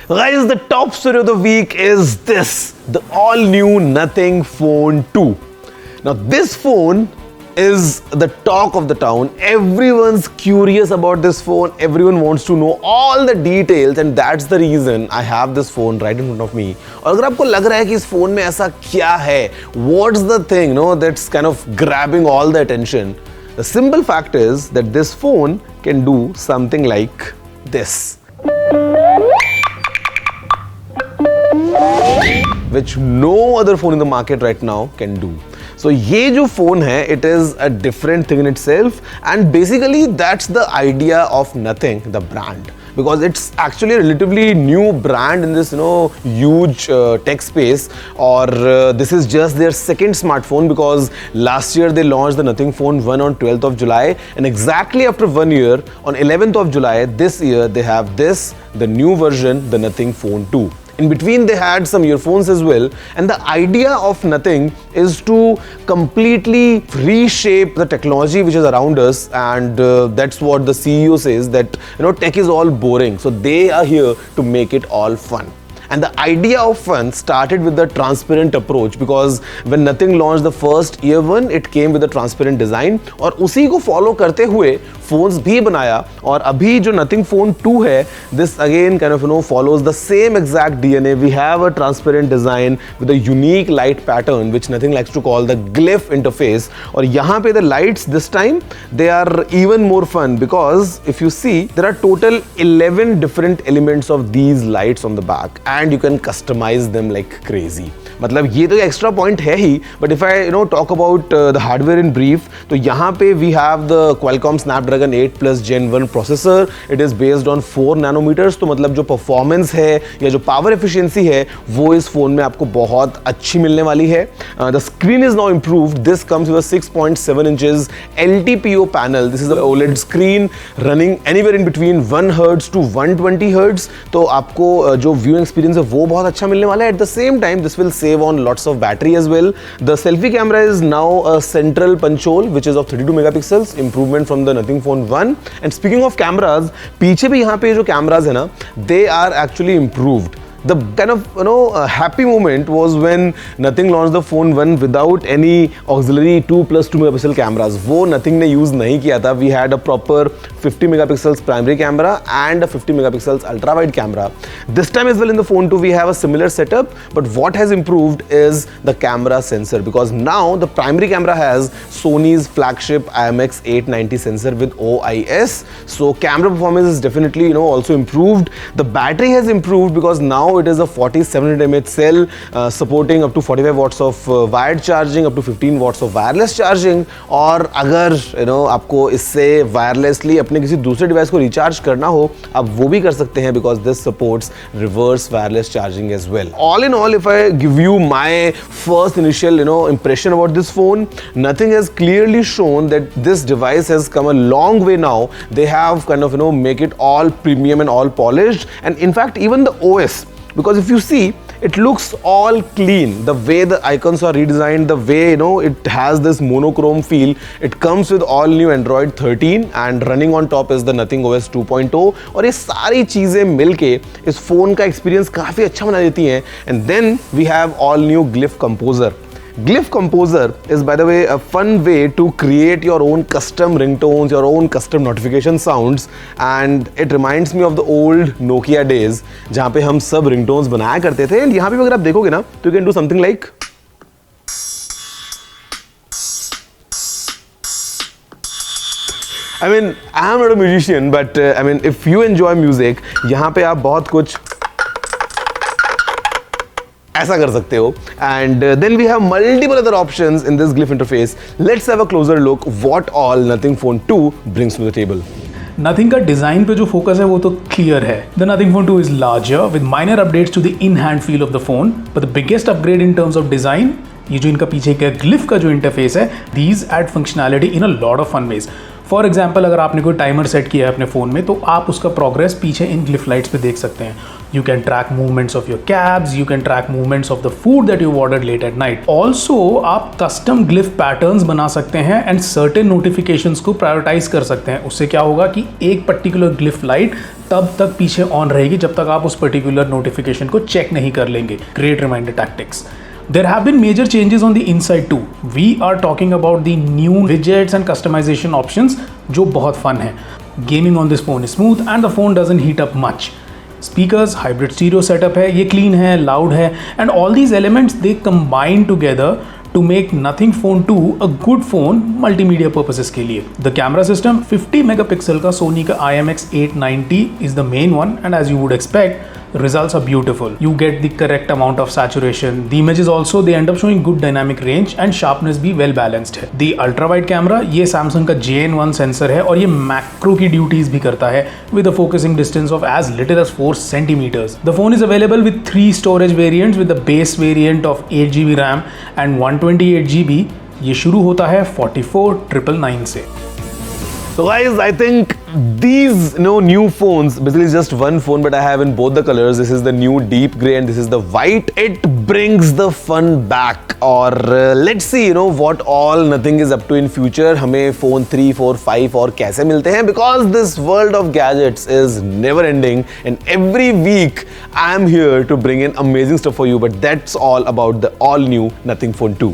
Guys, the top story of the week is this, the all-new Nothing Phone 2. Now, this phone is the talk of the town. Everyone's curious about this phone. Everyone wants to know all the details, and that's the reason I have this phone right in front of me. और अगर आपको लग रहा है कि इस phone में ऐसा क्या है, what's the thing, that's kind of grabbing all the attention? The simple fact is that this phone can do something like this, which no other phone in the market right now can do. So ये जो phone है, it is a different thing in itself, and basically that's the idea of Nothing, the brand, because it's actually a relatively new brand in this huge tech space. Or this is just their second smartphone, because last year they launched the Nothing Phone 1 on 12th of July, and exactly after 1 year on 11th of July this year they have this, the new version, the Nothing Phone 2. In between they had some earphones as well, and the idea of Nothing is to completely reshape the technology which is around us, and that's what the CEO says, that tech is all boring, so they are here to make it all fun. And the idea of fun started with the transparent approach, because when Nothing launched the first year one, it came with a transparent design, और उसी को follow करते हुए phones भी बनाया. और अभी जो Nothing Phone 2 है, this again kind of follows the same exact DNA. We have a transparent design with a unique light pattern which Nothing likes to call the Glyph interface. और यहाँ पे the lights this time, they are even more fun, because if you see, there are total 11 different elements of these lights on the back, and you can customize them like crazy. मतलब ये तो extra point है ही, but if I talk about the hardware in brief, तो यहाँ पे we have the Qualcomm Snapdragon 8+ Gen 1 processor. It is based on 4 nanometers, तो मतलब जो परफॉर्मेंस है या जो पावर एफिशिएंसी है वो इस फोन में आपको बहुत अच्छी मिलने वाली है. The screen is now improved. This comes with 6.7 inches LTPO panel. This is a OLED screen running anywhere in between 1 Hz to 120 Hz. तो आपको जो व्यूइंग एक्सपीरियंस है वो बहुत अच्छा मिलने वाला है. At the same time this will save on lots of battery as well. The selfie camera is now a central punch hole which is of 32 megapixels, improvement from the Nothing Phone 1. And speaking of cameras, पीछे भी यहाँ पे जो cameras है ना, they are actually improved. The kind of happy moment was when Nothing launched the Phone 1 without any auxiliary 2+2 megapixel cameras. वो Nothing ने use नहीं किया था. We had a proper 50 megapixels primary camera and a 50 megapixels ultra wide camera. This time as well in the Phone 2 we have a similar setup, but what has improved is the camera sensor, because now the primary camera has Sony's flagship IMX890 sensor with OIS. So camera performance is definitely also improved. The battery has improved because now it is a 4700 mAh cell supporting up to 45 watts of wired charging, up to 15 watts of wireless charging. और अगर आपको इससे wirelessly अपने किसी दूसरे device को recharge करना हो, आप वो भी कर सकते हैं, because this supports reverse wireless charging as well. All in all, if I give you my first initial impression about this phone, Nothing has clearly shown that this device has come a long way now. They have kind of make it all premium and all polished, and in fact even the OS, because if you see, it looks all clean. The way the icons are redesigned, the way it has this monochrome feel. It comes with all new Android 13 and running on top is the Nothing OS 2.0. और ये सारी चीजें मिलके इस phone का experience काफी अच्छा बना देती हैं. And then we have all new Glyph Composer. Glyph Composer is, by the way, a fun way to create your own custom ringtones, your own custom notification sounds, and it reminds me of the old Nokia days जहाँ पे हम सब ringtones बनाया करते थे. And यहाँ पे अगर आप देखोगे ना, तो you can do something like I mean, I am not a musician, but I mean, if you enjoy music, यहाँ पे आप बहुत कुछ ऐसा कर सकते हो. And then we have multiple other options in this Glyph interface. Let's have a closer look what all Nothing Phone 2 brings to the table. Nothing का डिजाइन पे जो फोकस है वो तो क्लियर है. The Nothing Phone 2 is larger with minor updates to the in-hand feel of the phone, but the biggest upgrade in terms of design, ये जो इनका पीछे का Glyph का जो इंटरफेस है, these add functionality in a lot of fun ways. For example अगर आपने कोई टाइमर सेट किया है अपने फ़ोन में तो आप उसका प्रोग्रेस पीछे इन ग्लिफ लाइट्स पे देख सकते हैं. You can track movements of your cabs, you can track movements of the food that you've ordered late at night. Also, आप custom glyph patterns बना सकते हैं and certain notifications को prioritize कर सकते हैं. उससे क्या होगा कि एक particular glyph light तब तक पीछे ऑन रहेगी जब तक आप उस पर्टिकुलर नोटिफिकेशन को चेक नहीं कर लेंगे. Great reminder tactics. There have been major changes on the inside too. We are talking about the new widgets and customization options जो बहुत fun है. Gaming on this phone is smooth and the phone doesn't heat up much. Speakers, hybrid stereo setup है, ये clean है, loud है, and all these elements they combine together to make Nothing Phone 2 a good phone multimedia purposes के लिए. The camera system 50 megapixel का Sony का IMX890 is the main one, and as you would expect, results are beautiful. You get the correct amount of saturation. The images also they end up showing good dynamic range and sharpness भी well balanced है. The ultra wide camera ये Samsung का JN1 sensor है और ये macro की duties भी करता है with a focusing distance of as little as 4 centimeters. The phone is available with 3 storage variants with the base variant of 8GB RAM and 128GB. ये शुरू होता है 44,999 से. So guys, I think these new phones, basically just one phone, but I have in both the colors. This is the new deep gray and this is the white. It brings the fun back. Or let's see, what all Nothing is up to in future. हमें phone 3, 4, 5 और कैसे मिलते हैं? Because this world of gadgets is never ending, and every week I am here to bring in amazing stuff for you. But that's all about the all new Nothing Phone 2.